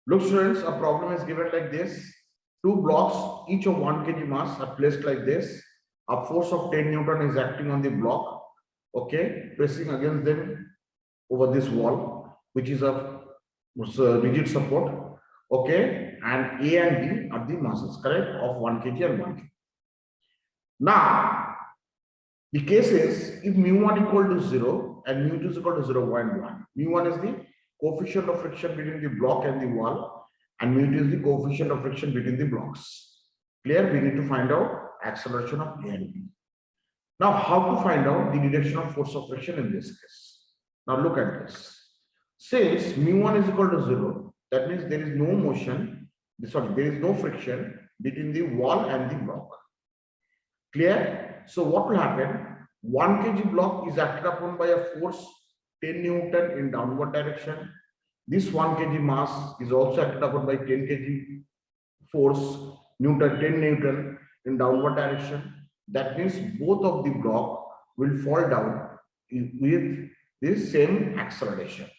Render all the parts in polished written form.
Look, students, a problem is given like this. Two blocks, each of 1 kg mass, are placed like this. A force of 10 Newton is acting on the block, okay, pressing against them over this wall, which is a rigid support, okay, and A and B are the masses, correct, of 1 kg and 1 kg. Now, the case is if mu1 equal to 0 and mu2 is equal to 0.1. Mu1 is the coefficient of friction between the block and the wall, and mu2 is the coefficient of friction between the blocks. Clear? We need to find out acceleration of A and B. Now, how to find out the direction of force of friction in this case? Now, look at this. Since mu1 is equal to 0, that means there is no motion, there is no friction between the wall and the block. Clear? So what will happen? 1 kg block is acted upon by a force 10 Newton in downward direction. This 1 kg mass is also acted upon by 10 kg force Newton, 10 Newton in downward direction. That means both of the block will fall down with this same acceleration.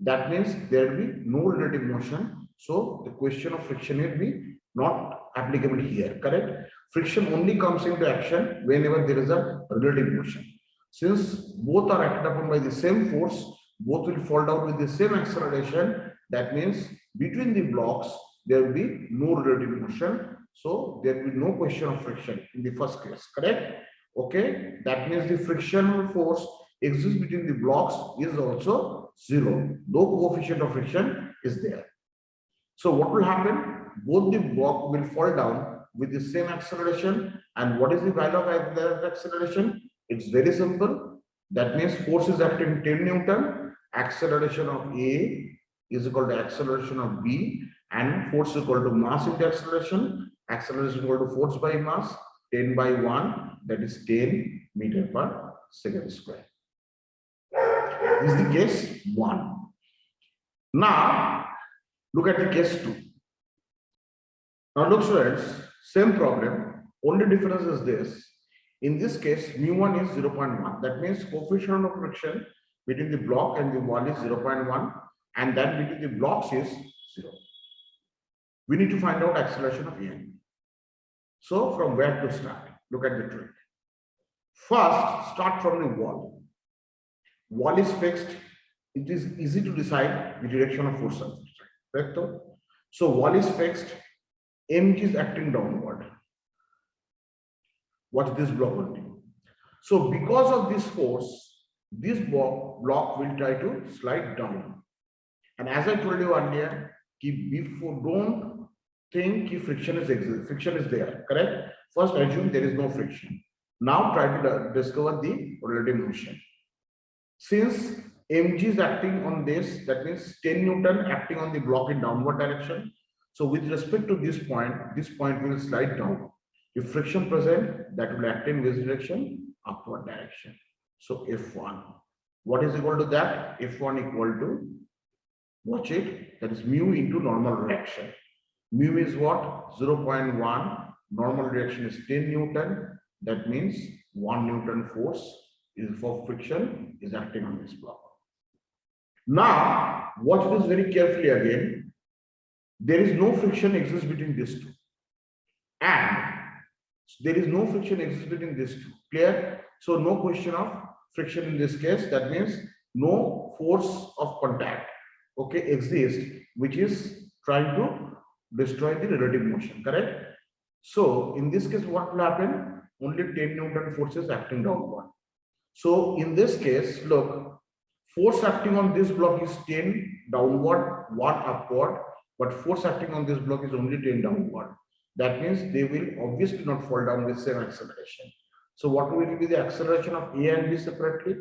That means there will be no relative motion. So the question of friction will be not applicable here, correct? Friction only comes into action whenever there is a relative motion. Since both are acted upon by the same force, both will fall down with the same acceleration. That means between the blocks, there will be no relative motion. So there will be no question of friction in the first case, correct? Okay, that means the frictional force exists between the blocks is also 0. No coefficient of friction is there. So what will happen? Both the block will fall down with the same acceleration. And what is the value of the acceleration? It's very simple. That means force is acting 10 Newton. Acceleration of A is equal to acceleration of B, and force is equal to mass into acceleration. Acceleration is equal to force by mass, 10 by 1, that is 10 meter per second square. This is the case 1. Now, look at the case 2. Now, look, students, same problem, only difference is this. In this case, mu1 is 0.1. That means coefficient of friction between the block and the wall is 0.1, and then between the blocks is 0. We need to find out acceleration of A and B. So, from where to start? Look at the trick. First, start from the wall. Wall is fixed. It is easy to decide the direction of force. Correct? So, wall is fixed. mg is acting downward. What this block will do? So, because of this force, this block will try to slide down. And as I told you earlier, before don't think friction is there. Correct? First, assume there is no friction. Now, try to discover the relative motion. Since mg is acting on this, that means 10 Newton acting on the block in downward direction. So with respect to this point will slide down. If friction present, that will act in which direction? Upward direction. So F1. What is equal to that? F1 equal to, watch it, that is mu into normal reaction. Mu is what? 0.1. Normal reaction is 10 Newton. That means 1 Newton force is for friction is acting on this block. Now, watch this very carefully again. There is no friction exists between these two. And there is no friction exists between these two. Clear? So, no question of friction in this case. That means no force of contact, okay, exists, which is trying to destroy the relative motion. Correct? So, in this case, what will happen? Only 10 Newton force is acting downward. So, in this case, look, force acting on this block is 10 downward, 1 upward, but force acting on this block is only 10 downward. That means they will obviously not fall down with same acceleration. So what will be the acceleration of A and B separately?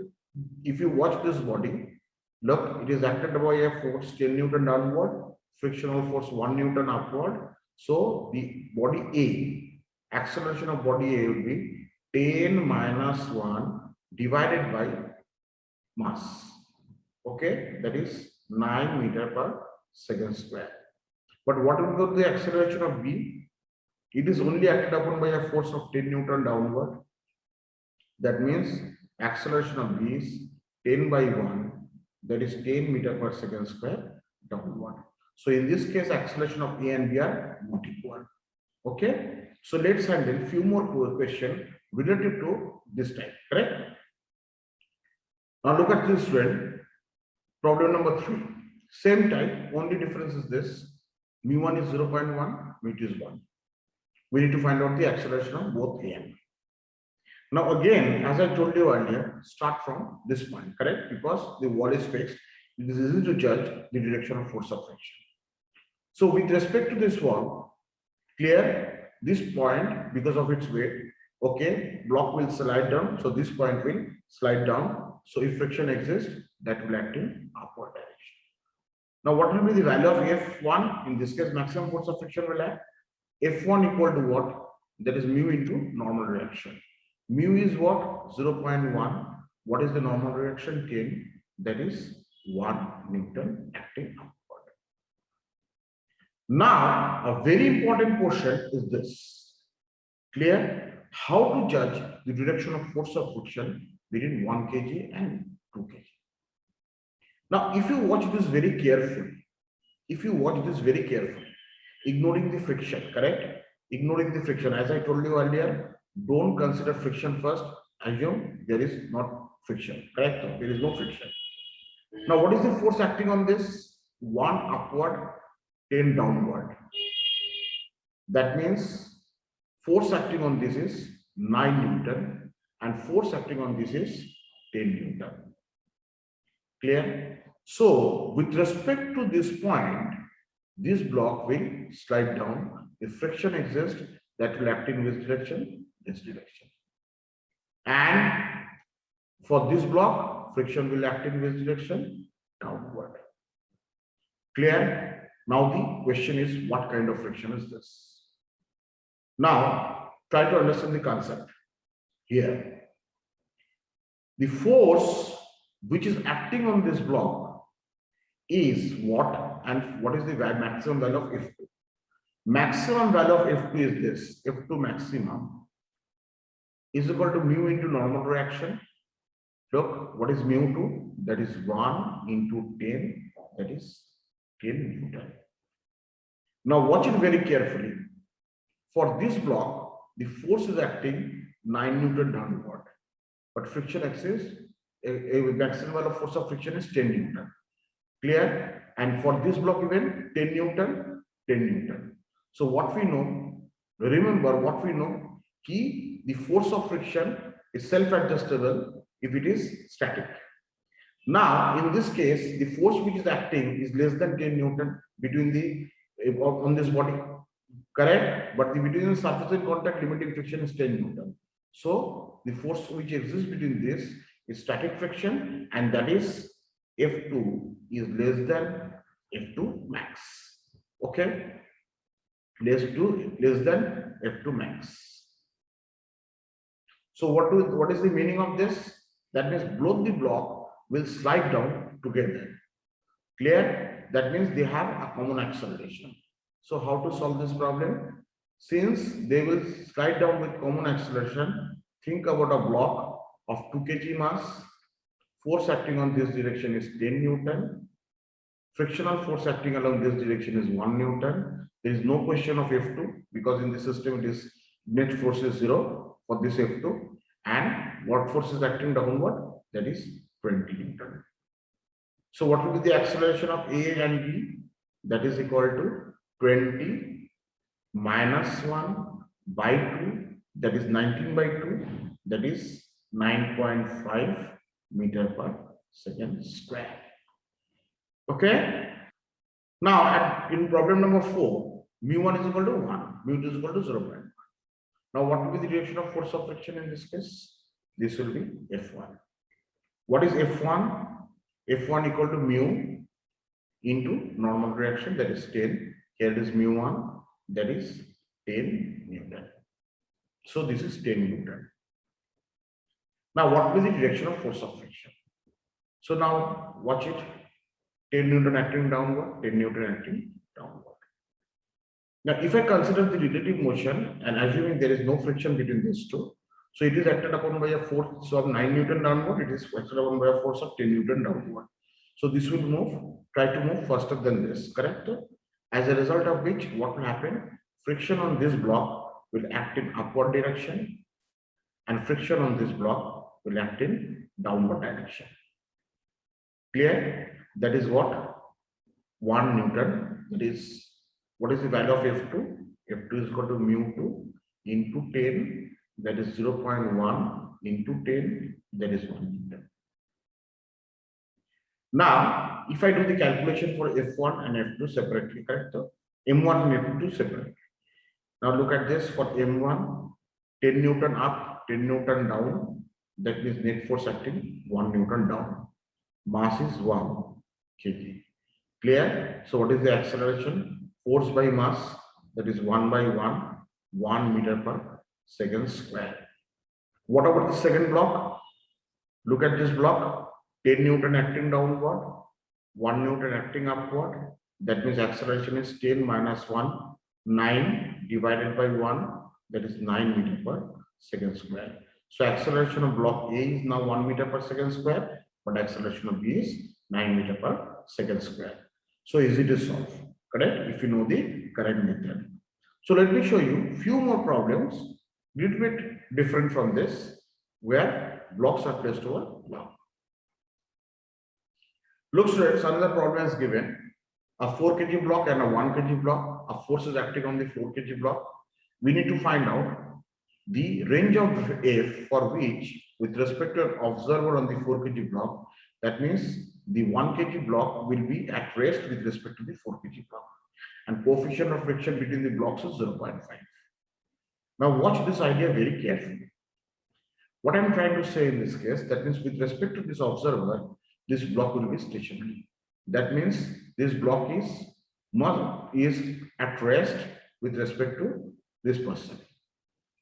If you watch this body, look, it is acted by a force 10 Newton downward, frictional force 1 Newton upward. So the body A, acceleration of body A will be 10 minus 1 divided by mass. Okay, that is 9 meter per second square. But what will be the acceleration of B? It is only acted upon by a force of 10 Newton downward. That means acceleration of B is 10 by 1, that is 10 meter per second square downward. So in this case, acceleration of A and B are not equal. Okay. So let's handle few more questions related to this type. Correct? Now look at this one. Problem number 3. Same type, only difference is this. Mu1 is 0.1, mu2 is 1. We need to find out the acceleration of both A and B. Now again, as I told you earlier, start from this point, correct? Because the wall is fixed, it is easy to judge the direction of force of friction. So with respect to this wall, clear this point because of its weight, okay, block will slide down, so this point will slide down. So if friction exists, that will act in upward direction. Now what will be the value of F1? In this case, maximum force of friction will act. F1 equal to what? That is mu into normal reaction. Mu is what? 0.1. What is the normal reaction? 10. That is 1 Newton acting upward. Now, a very important portion is this. Clear? How to judge the direction of force of friction between 1 kg and 2 kg. Now, if you watch this very carefully, ignoring the friction, correct? Ignoring the friction, as I told you earlier, don't consider friction first. Assume there is not friction, correct? There is no friction. Now, what is the force acting on this? 1 upward, 10 downward. That means force acting on this is 9 Newton and force acting on this is 10 Newton. Clear? So, with respect to this point, this block will slide down. If friction exists, that will act in which direction? This direction. And for this block, friction will act in which direction? Downward. Clear? Now the question is, what kind of friction is this? Now, try to understand the concept here. The force which is acting on this block is what, and what is the maximum value of F2? Maximum value of F2 is this. F2 maximum is equal to mu into normal reaction. Look, what is mu2? That is 1 into 10, that is 10 Newton. Now watch it very carefully. For this block, the force is acting 9 Newton downward, but friction exists. A maximum value of force of friction is 10 Newton. Clear? And for this block even 10 Newton, 10 Newton. So what we know, remember what we know, key, the force of friction is self-adjustable if it is static. Now, in this case, the force which is acting is less than 10 Newton between the, on this body, correct? But the between the surface and contact limiting friction is 10 Newton. So the force which exists between this is static friction, and that is F2 is less than F2 max. Okay, less than F2 max. So what is the meaning of this? That means both the block will slide down together. Clear? That means they have a common acceleration. So how to solve this problem? Since they will slide down with common acceleration, think about a block of 2 kg mass. Force acting on this direction is 10 Newton. Frictional force acting along this direction is 1 Newton. There is no question of F2 because in the system it is net force is 0 for this F2. And what force is acting downward? That is 20 Newton. So what will be the acceleration of A and B? That is equal to 20 minus 1 by 2. That is 19 by 2. That is 9.5 meter per second square. Okay. Now, in problem number 4, mu1 is equal to 1, mu2 is equal to 0.1. Now, what will be the direction of force of friction in this case? This will be F1. What is F1? F1 equal to mu into normal reaction, that is 10. Here it is mu1, that is 10 Newton. So this is 10 Newton. Now, what will be the direction of force of friction? So now watch it. 10 Newton acting downward, 10 Newton acting downward. Now, if I consider the relative motion and assuming there is no friction between these two, so it is acted upon by a force of 9 Newton downward, it is acted upon by a force of 10 Newton downward. So this will try to move faster than this, correct? As a result of which, what will happen? Friction on this block will act in upward direction, and friction on this block will act in downward direction. Clear? That is what? 1 Newton. That is, what is the value of F2? F2 is equal to mu2 into 10, that is 0.1 into 10, that is 1 Newton. Now, if I do the calculation for F1 and F2 separately, correct? M1 and F2 separately. Now look at this for M1, 10 Newton up, 10 Newton down. That means net force acting 1 Newton down. Mass is 1 kg. Clear? So what is the acceleration? Force by mass, that is 1 by 1 meter per second square. What about the second block? Look at this block. 10 Newton acting downward, 1 Newton acting upward. That means acceleration is 10 minus 1, 9 divided by 1, that is 9 meter per second square. So acceleration of block A is now 1 meter per second square, but acceleration of B is 9 meter per second square. So easy to solve, correct? If you know the correct method. So let me show you few more problems, little bit different from this, where blocks are placed over block. Look, students, another problem is given. A 4 kg block and a 1 kg block. A force is acting on the 4 kg block. We need to find out the range of F for which, with respect to an observer on the 4 kg block, that means the 1 kg block will be at rest with respect to the 4 kg block. And coefficient of friction between the blocks is 0.5. Now watch this idea very carefully. What I'm trying to say in this case, that means with respect to this observer, this block will be stationary. That means this block is at rest with respect to this person.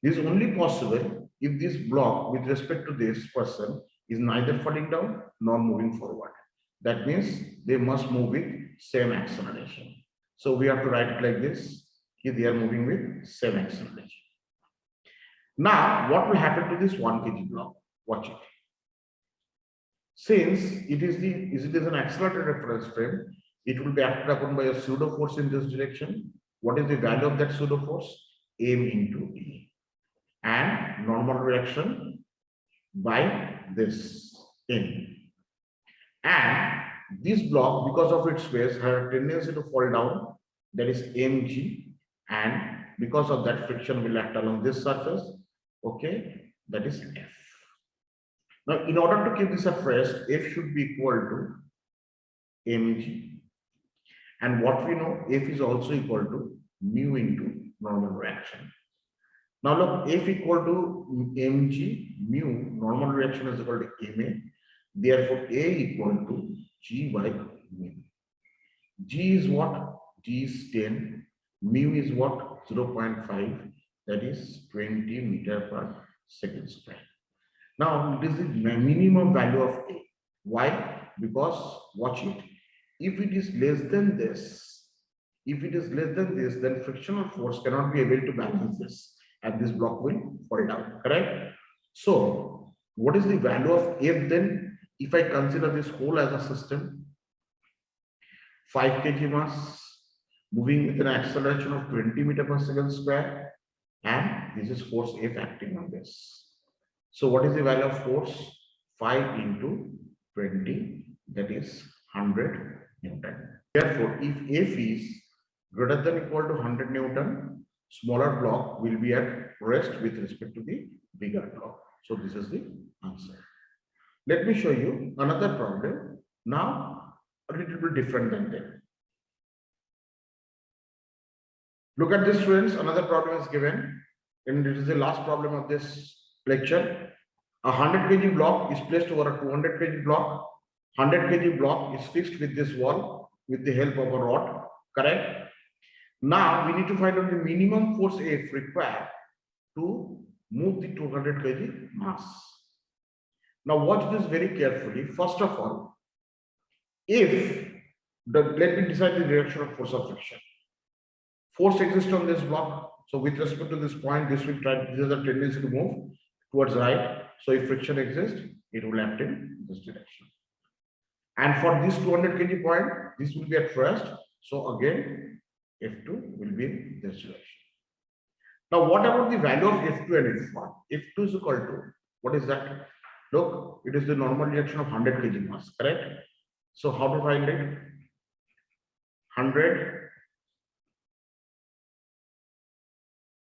This is only possible if this block with respect to this person is neither falling down nor moving forward. That means they must move with same acceleration. So we have to write it like this. Here they are moving with same acceleration. Now, what will happen to this 1 kg block? Watch it. Since it is an accelerated reference frame, it will be acted upon by a pseudo force in this direction. What is the value of that pseudo force? M into E. And normal reaction by this N. And this block, because of its weight, has a tendency to fall down. That is mg. And because of that, friction will act along this surface. Okay, that is F. Now, in order to keep this at rest, F should be equal to mg. And what we know, F is also equal to mu into normal reaction. Now look, F equal to mg, mu, normal reaction is equal to ma. Therefore, A equal to G by mu. G is what? G is 10. Mu is what? 0.5. That is 20 meter per second square. Now, it is the minimum value of A. Why? Because, watch it. If it is less than this, then frictional force cannot be able to balance this, and this block will fall down, correct? So, what is the value of F then? If I consider this whole as a system, 5 kg mass, moving with an acceleration of 20 meter per second square, and this is force F acting on this. So what is the value of force? 5 into 20, that is 100 Newton. Therefore, if F is greater than or equal to 100 Newton, smaller block will be at rest with respect to the bigger block. So this is the answer. Let me show you another problem. Now, a little bit different than that. Look at this, students. Another problem is given, and it is the last problem of this lecture. A 100 kg block is placed over a 200 kg block. 100 kg block is fixed with this wall with the help of a rod, correct? Now, we need to find out the minimum force F required to move the 200 kg mass. Now, watch this very carefully. First of all, let me decide the direction of force of friction. Force exists on this block. So with respect to this point, this has a tendency to move towards right. So if friction exists, it will act in this direction. And for this 200 kg point, this will be at first. So again, F2 will be in this direction. Now, what about the value of F2 and F1? F2 is equal to, what is that? Look, it is the normal reaction of 100 kg mass, correct? So how to find it? 100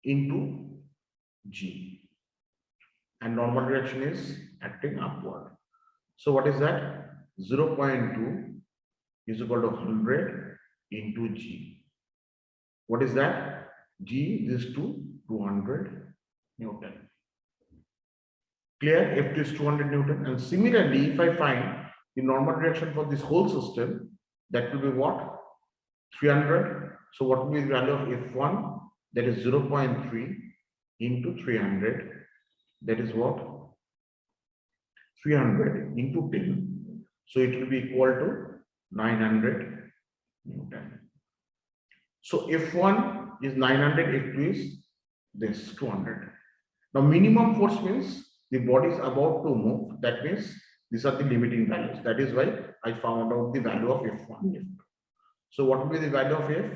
into G. And normal reaction is acting upward. So what is that? 0.2 is equal to 100 into G. What is that? G is to 200 Newton. Clear? F2 is 200 Newton. And similarly, if I find the normal reaction for this whole system, that will be what? 300. So what will be the value of F1? That is 0.3 into 300. That is what? 300 into 10. So it will be equal to 900 Newton. So F1 is 900, F2 is this 200. Now minimum force means the body is about to move. That means these are the limiting values. That is why I found out the value of F1, F2. So what will be the value of F?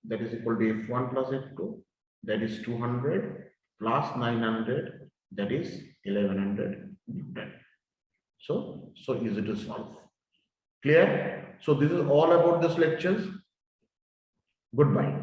That is equal to F1 plus F2. That is 200 plus 900. That is 1100 Newton. So easy to solve. Clear? So this is all about this lectures. Goodbye.